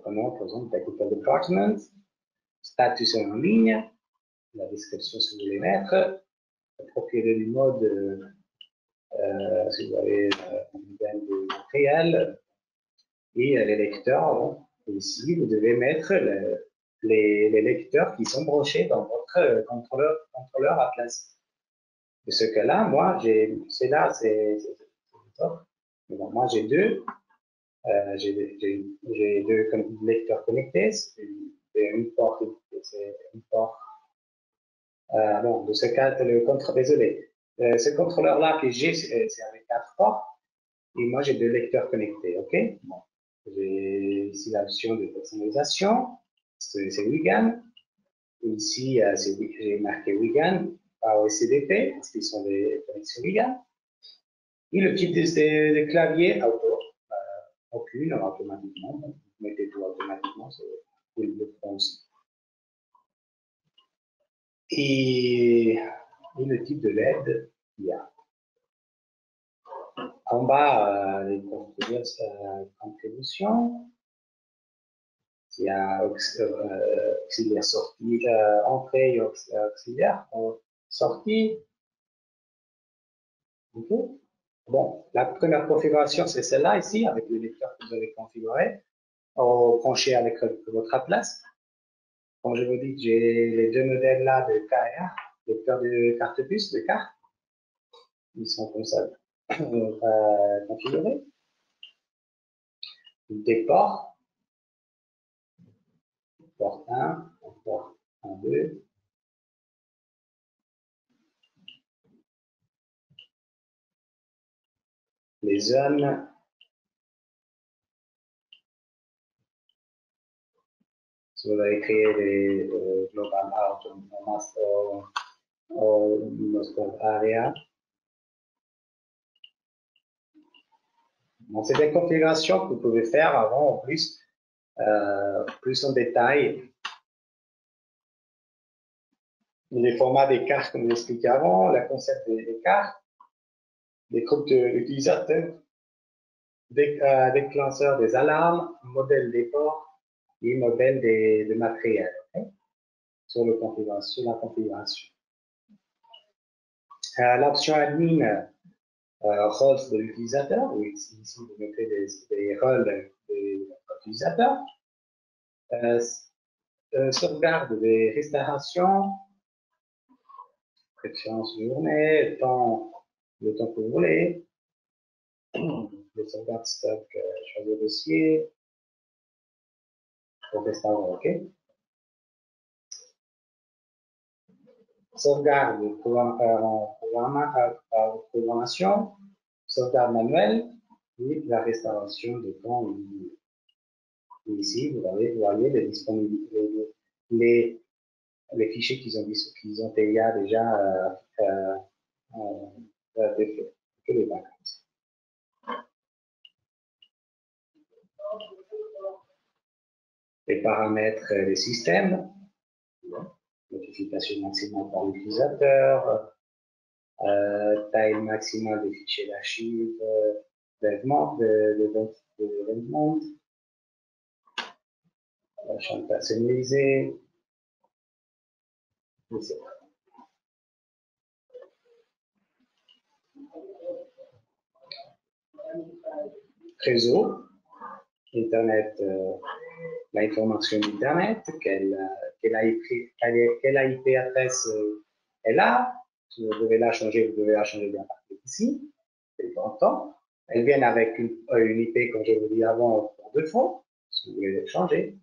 Prenons par exemple Technical Department, status en ligne, la description si vous voulez mettre, la propriété du mode, si vous avez une gamme de matériel, et les lecteurs. Bon, ici, vous devez mettre les lecteurs qui sont branchés dans votre contrôleur Atlas. De ce cas-là, moi, c'est là, c'est top. Bon, moi, j'ai deux. J'ai deux lecteurs connectés. C'est une porte. Bon, de ce cas, désolé. Ce contrôleur-là que j'ai, c'est avec 4 ports. Et moi, j'ai deux lecteurs connectés. OK? Bon. J'ai ici l'option de personnalisation. C'est Wigan. Ici, j'ai marqué Wigan par OSCDP, parce qu'ils sont des connexions Wigan. Et le type de clavier auto. Aucune, automatiquement. Vous mettez tout automatiquement, c'est le France. Et le type de LED, il y a. En bas, les contributions. Il y a auxiliaire sortie, entrée et auxiliaire sortie. Okay. Bon, la première configuration, c'est celle-là ici, avec le lecteur que vous avez configuré, branché avec votre Atlas. Comme je vous dis, j'ai les deux modèles là de KR, lecteur de carte puce, de carte. Ils sont comme ça configurés. Des ports. Port 1, port 1, 2. Les zones. Si vous avez créé des Global Out ou Master Area. Donc, c'est des configurations que vous pouvez faire avant, en plus, plus en détail. Les formats des cartes, comme je l'expliquais avant, le concept des cartes, des groupes d'utilisateurs, des déclencheurs des alarmes, modèle des ports et modèle de matériel, okay? Sur la configuration. L'option admin, rôles de l'utilisateur, oui, ici vous mettez des rôles des utilisateurs. Sauvegarde des restaurations, préférence de journée, le temps que vous voulez, les sauvegardes stock, choisir dossier, pour restaurant, OK. Sauvegarde en programmation, sauvegarde manuelle, et la restauration de temps. Et ici, vous voyez les disponibilités, les fichiers qu'ils ont déjà défaits, que les vacances. Les paramètres des systèmes, notification maximale par l'utilisateur, taille maximale des fichiers d'archives, d'événements, champ personnalisé, etc. Réseau, Internet, l'information d'Internet, quelle quelle IP adresse est là. Si vous devez la changer, vous devez la changer bien partir ici. C'est important. Elles viennent avec une IP, comme je vous dis avant, pour défaut. Si vous voulez les changer,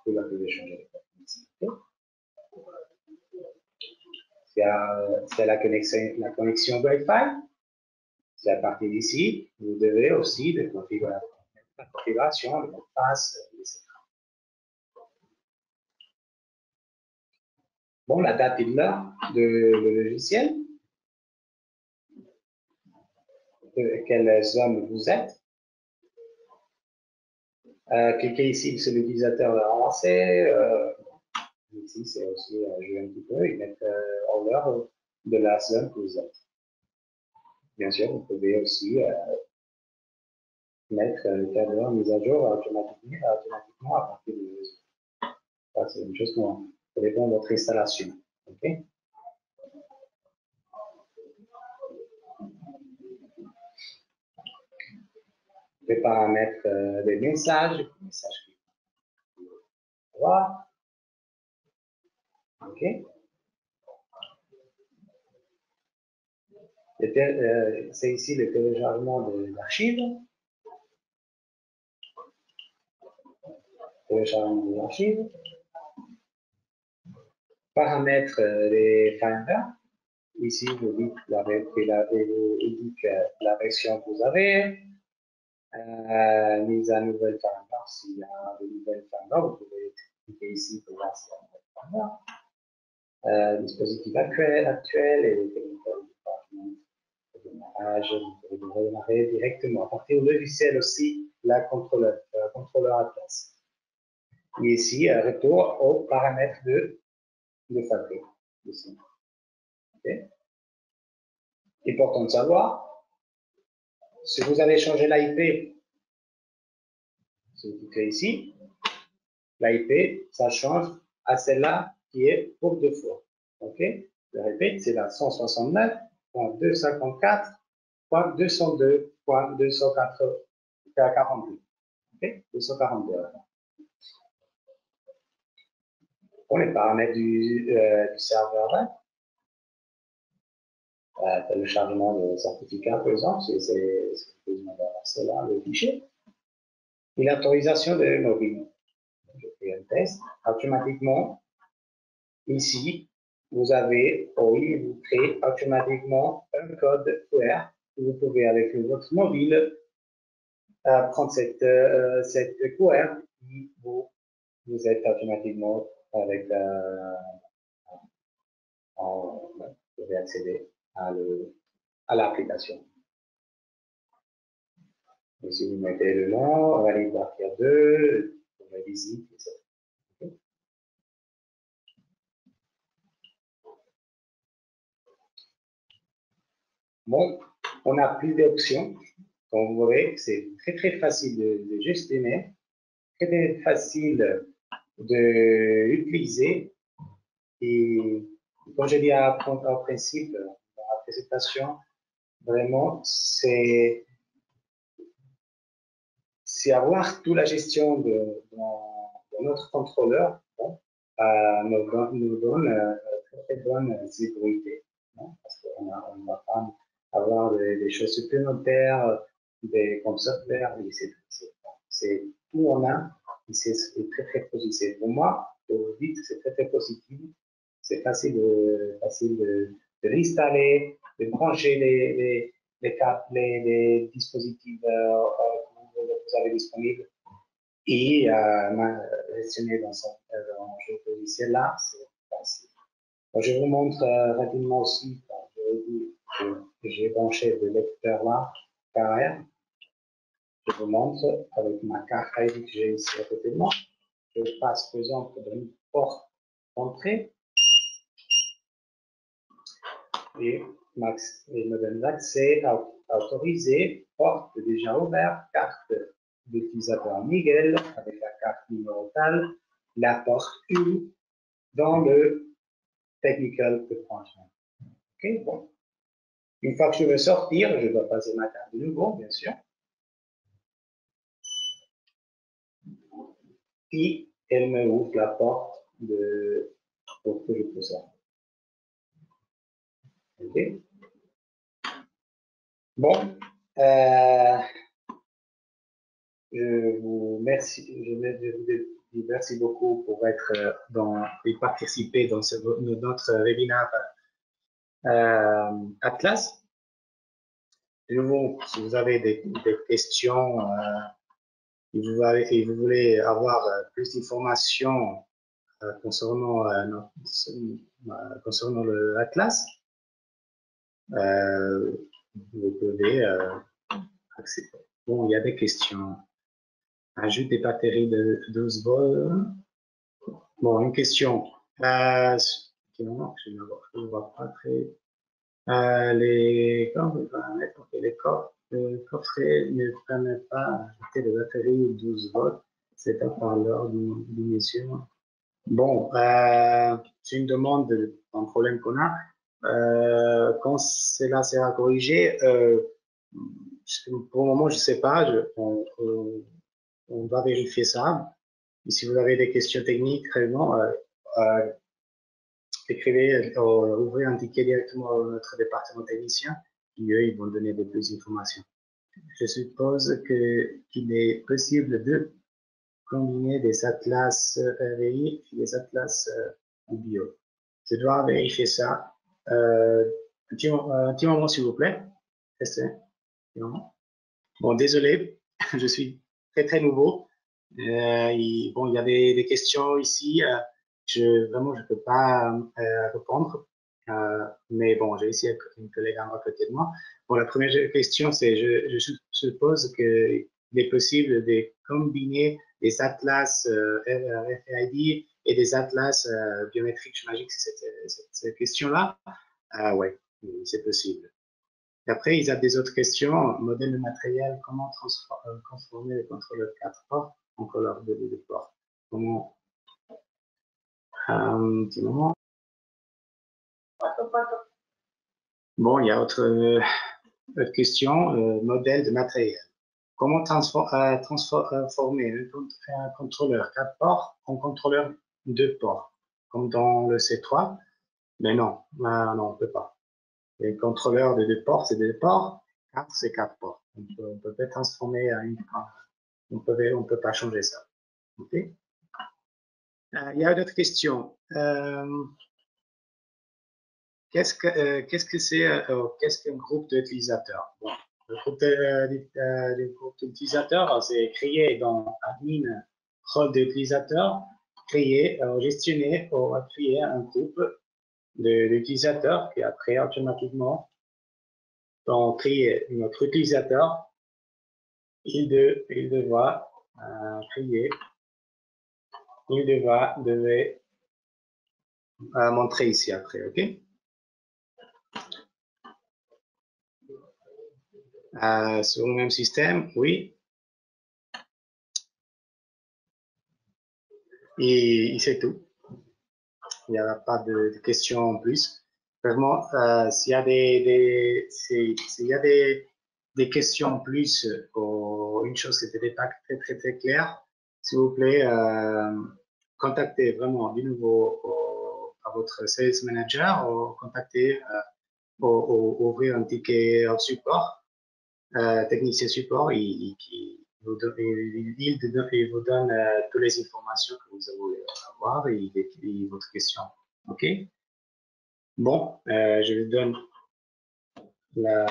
vous la pouvez changer. C'est la connexion Wi-Fi. C'est à partir d'ici, vous devez aussi de configurer la configuration, le mot de passe, etc. Bon, la date et l'heure de logiciel, de quelle zone vous êtes. Cliquez ici sur l'utilisateur avancé. Ici, c'est aussi jouer un petit peu et mettre en l'heure de la zone que vous êtes. Bien sûr, vous pouvez aussi mettre le cadre mise à jour automatiquement à partir de réseau. Ça, c'est une chose qui dépend de votre installation. Okay? Vous pouvez paramétrer des messages qui voir. OK. C'est ici le téléchargement d'archives. Téléchargement des archives. Paramètres des Finder. Ici, vous dites vous indique la version que vous avez. Mise à nouvelle Finder. S'il y a de nouvelles Finder, vous pouvez cliquer ici pour voir s'il y a de nouvelles Finder. Dispositif actuel et les démarrage, vous pouvez redémarrer directement à partir du logiciel aussi, la contrôleur adresse. Et ici, retour aux paramètres de fabrique. Ici. Okay. Important de savoir, si vous avez changé l'IP, si vous cliquez ici, l'IP, ça change à celle-là qui est pour défaut. Ok. Je répète, c'est la 169.254.202.242. Ok. 242. Pour les paramètres du serveur web, téléchargement de certificat, par exemple, c'est là le fichier. Et l'autorisation de mobile. Je fais un test. Automatiquement, ici, vous avez, vous créez automatiquement un code QR. Vous pouvez, avec votre mobile, prendre cette QR et vous êtes automatiquement avec vous pouvez accéder à l'application. Si vous mettez le nom, valide partir 2, la visite, etc. Okay. Bon, on a plus d'options. Comme vous voyez, c'est très facile de gestionner, très facile d'utiliser. Et comme je dis en principe, dans la présentation, vraiment, c'est avoir toute la gestion de notre contrôleur, bon, nous donne très bonne sécurité. Non? Parce qu'on ne va pas avoir des choses supplémentaires, comme software, c'est tout on a, et c'est très positif. Pour moi, vous dites c'est très positif, c'est facile de l'installer, de brancher les dispositifs que vous avez disponibles et gestionner dans ce jeu logiciel là, c'est facile. Je vous montre rapidement aussi, que j'ai branché le lecteur là, KR. Je vous montre avec ma carte ID que j'ai ici à côté de moi. Je passe par exemple d'une porte d'entrée et il me donne l'accès autorisé, porte déjà ouverte, carte d'utilisateur Miguel avec la carte numéro tal, la porte U dans le technical branchement. Ok, bon. Une fois que je veux sortir, je dois passer ma carte de nouveau, bien sûr. Et elle me ouvre la porte pour que je peux ça. Ok. Bon, je vous dis merci beaucoup pour être et participer dans notre webinaire Atlas. De nouveau, si vous avez des questions et vous voulez avoir plus d'informations concernant le Atlas, vous pouvez accéder. Bon, il y a des questions. Ajoute des batteries de 12 volts. Bon, une question. Je ne vois pas très. Les coffrets ne permettent pas d'ajouter des batteries 12 volts. C'est un parleur d'une mission. Bon, c'est une demande, un problème qu'on a. Quand cela sera corrigé, pour le moment, je ne sais pas. On va vérifier ça. Et si vous avez des questions techniques, vraiment, écrivez, ouvrez un ticket directement à notre département technicien, et eux, ils vont donner de plus d'informations. Je suppose qu'il est possible de combiner des atlas RI et des atlas bio. Je dois vérifier ça. Un petit moment, s'il vous plaît. Bon, désolé, je suis très nouveau. Bon, il y a des questions ici. Vraiment, je peux pas répondre. Mais bon, j'ai ici une collègue à côté de moi. Bon, la première question, c'est je suppose qu'il est possible de combiner des atlas RFID et des atlas biométriques. J'imagine que c'est cette question-là. Ouais, c'est possible. Et après, il y a des autres questions. Modèle de matériel, comment transformer le contrôleur 4 ports en contrôleur de 2 ports. Comment un petit moment. Bon, il y a autre question. Modèle de matériel. Comment transformer un contrôleur 4 ports en contrôleur 2 ports, comme dans le C3? Mais non, non, on ne peut pas. Les contrôleurs de 2 ports, c'est 2 ports. 4, c'est 4 ports. On peut pas transformer à une part. On peut pas changer ça. Ok. Il y a d'autres questions. Qu'est-ce qu'un groupe d'utilisateurs? Bon, le groupe d'utilisateurs, c'est créé dans admin rôle d'utilisateur, gestionner ou créer un groupe d'utilisateurs qui après automatiquement, quand créer notre utilisateur, il devra créer, devait montrer ici après, ok? Sur le même système, oui. Et c'est tout. Il n'y a pas de questions en plus. Vraiment, s'il y a des questions en plus, ou une chose qui n'était pas très claire, s'il vous plaît, contactez vraiment de nouveau à votre sales manager ou contactez ou ouvrir un ticket au support, technicien support, il vous donne toutes les informations que vous voulez avoir et votre question. OK? Bon, je vous donne la.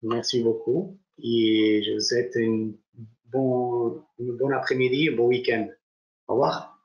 Merci beaucoup et je vous souhaite une bonne après-midi, un bon week-end. Au revoir.